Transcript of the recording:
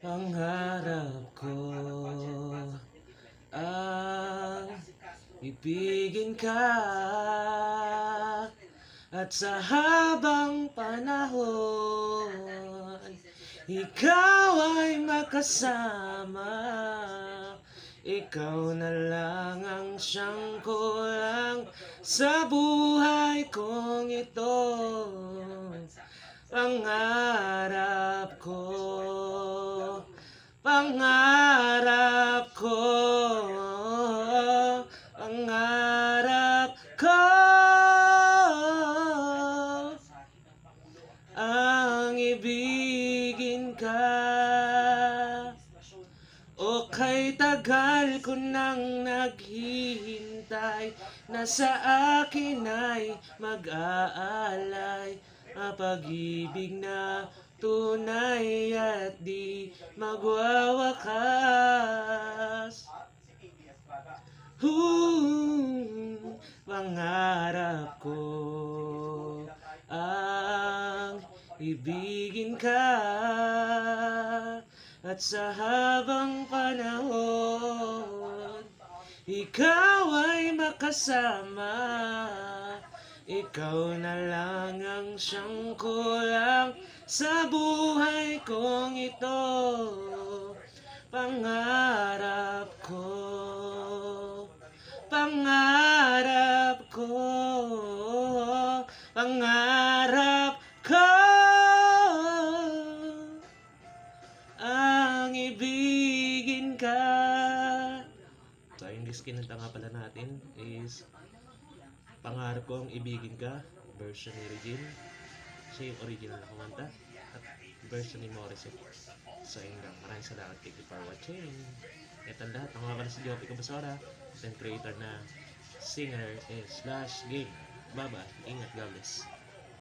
Pangarap ko ang ibigin ka, at sa habang panahon ikaw ay makasama. Ikaw na lang ang siyang kulang sa buhay kong ito. Pangarap ko, pangarap ko, pangarap ko ang ibigin ka. O kay tagal ko nang naghihintay na sa akin ay mag-aalay ang pag-ibig na tunay at di magwawakas. Pangarap ko ang ibigin ka, at sa habang panahon ikaw ay makasama. Ikaw na lang ang siyang kulang sa buhay kong ito. Pangarap ko, pangarap ko, pangarap ko ang ibigin ka. So, yung kinanta nga pala natin is Pangarap Ko Ang Ibigin Ka, version ni Regine. Siya yung original na kumanta, at version ni Morissette. So, yun lang. Maraming salamat. Thank you for watching. Ito ang lahat. Ang mga pala si Joppy Cabasora, content creator na singer /game. Bye-bye. Ingat, God bless.